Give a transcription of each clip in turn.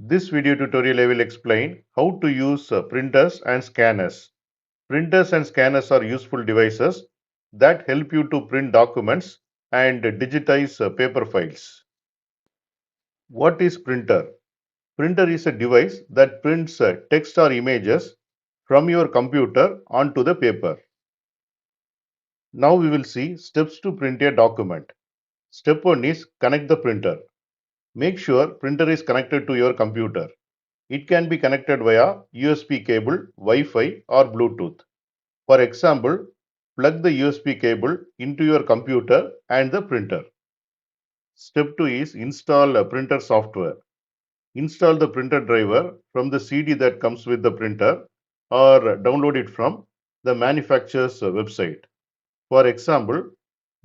This video tutorial I will explain how to use printers and scanners. Printers and scanners are useful devices that help you to print documents and digitize paper files. What is printer? Printer is a device that prints text or images from your computer onto the paper. Now we will see steps to print a document. Step 1 is connect the printer. Make sure printer is connected to your computer. It can be connected via USB cable, Wi-Fi or Bluetooth. For example, plug the USB cable into your computer and the printer. Step 2 is install a printer software. Install the printer driver from the CD that comes with the printer or download it from the manufacturer's website. For example,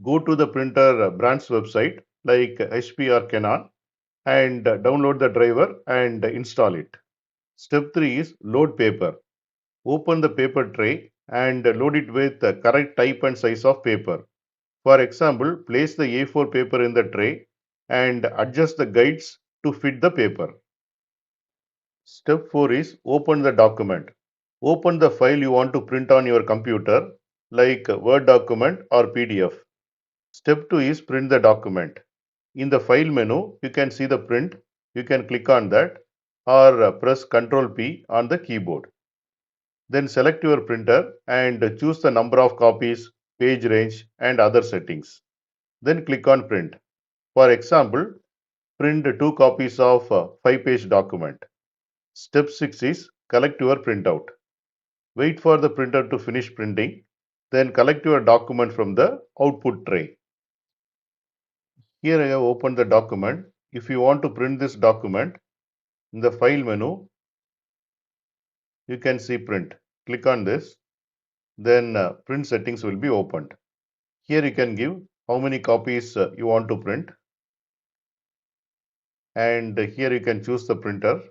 go to the printer brand's website like HP or Canon and download the driver and install it. Step 3 is load paper. Open the paper tray and load it with the correct type and size of paper. For example, place the A4 paper in the tray and adjust the guides to fit the paper. Step 4 is open the document. Open the file you want to print on your computer like Word document or PDF. Step 2 is print the document. In the file menu, you can see the print. You can click on that or press Ctrl P on the keyboard. Then select your printer and choose the number of copies, page range and other settings. Then click on print. For example, print 2 copies of 5-page document. Step 6 is collect your printout. Wait for the printer to finish printing. Then collect your document from the output tray. Here I have opened the document. If you want to print this document, in the file menu, you can see print. Click on this. Then print settings will be opened. Here you can give how many copies you want to print. And here you can choose the printer.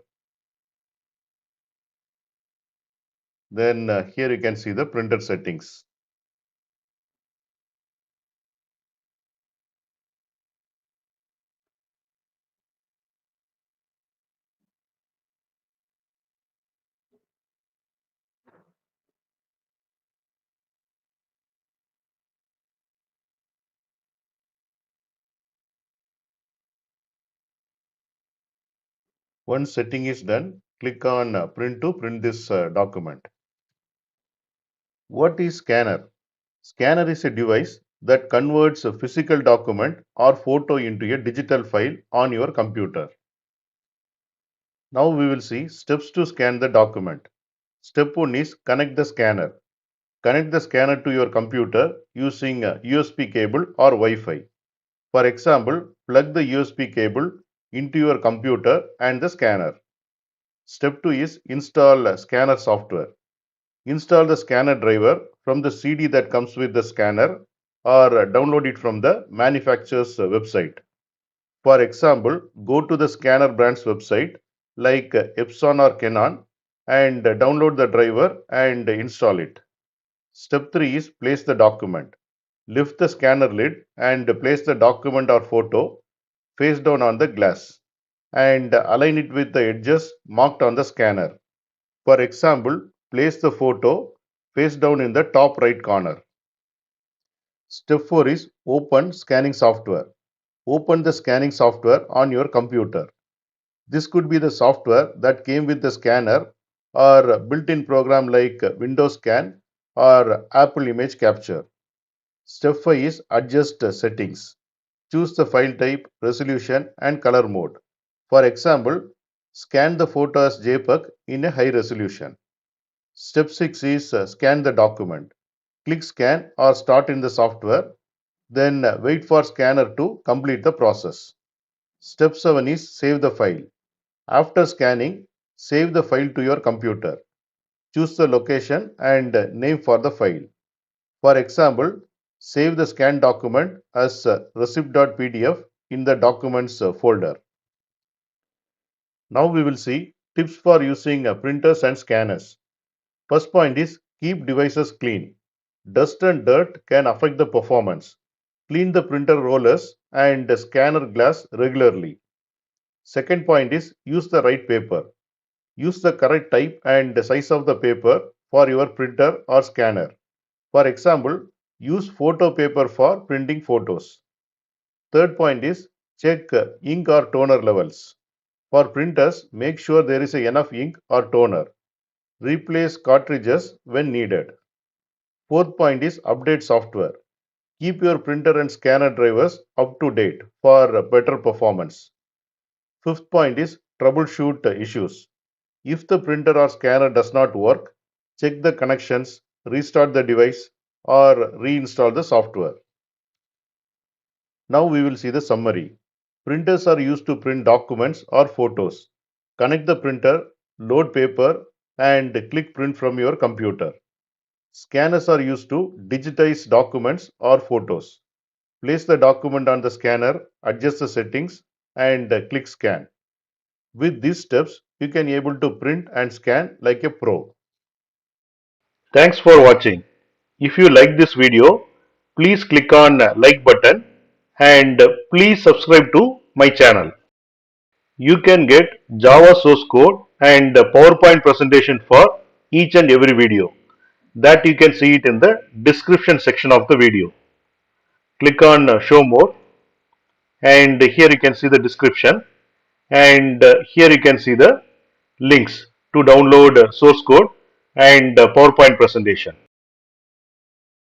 Then here you can see the printer settings. Once setting is done, click on print to print this document. What is scanner? Scanner is a device that converts a physical document or photo into a digital file on your computer. Now we will see steps to scan the document. Step 1 is connect the scanner. Connect the scanner to your computer using a USB cable or Wi-Fi. For example, plug the USB cable into your computer and the scanner. Step 2 is install scanner software. Install the scanner driver from the CD that comes with the scanner or download it from the manufacturer's website. For example, go to the scanner brand's website like Epson or Canon and download the driver and install it. Step 3 is place the document. Lift the scanner lid and place the document or photo face down on the glass and align it with the edges marked on the scanner. For example, place the photo face down in the top right corner. Step 4 is open scanning software. Open the scanning software on your computer. This could be the software that came with the scanner or a built-in program like Windows Scan or Apple Image Capture. Step 5 is adjust settings. Choose the file type, resolution and color mode. For example, scan the photo as JPEG in a high resolution. Step 6 is scan the document. Click scan or start in the software, then wait for scanner to complete the process. Step 7 is save the file. After scanning, save the file to your computer. Choose the location and name for the file. For example, save the scanned document as receipt.pdf in the documents folder. Now we will see tips for using printers and scanners. First point is keep devices clean. Dust and dirt can affect the performance. Clean the printer rollers and scanner glass regularly. Second point is use the right paper. Use the correct type and size of the paper for your printer or scanner. For example, use photo paper for printing photos. Third point is check ink or toner levels. For printers, make sure there is enough ink or toner. Replace cartridges when needed. Fourth point is update software. Keep your printer and scanner drivers up to date for better performance. Fifth point is troubleshoot issues. If the printer or scanner does not work, check the connections, restart the device, or reinstall the software. Now we will see the summary. Printers are used to print documents or photos. Connect the printer, load paper, and click print from your computer. Scanners are used to digitize documents or photos. Place the document on the scanner, adjust the settings, and click scan. With these steps, you can able to print and scan like a pro. Thanks for watching. If you like this video, please click on like button and please subscribe to my channel. You can get Java source code and PowerPoint presentation for each and every video. That you can see it in the description section of the video. Click on show more and here you can see the description and here you can see the links to download source code and PowerPoint presentation.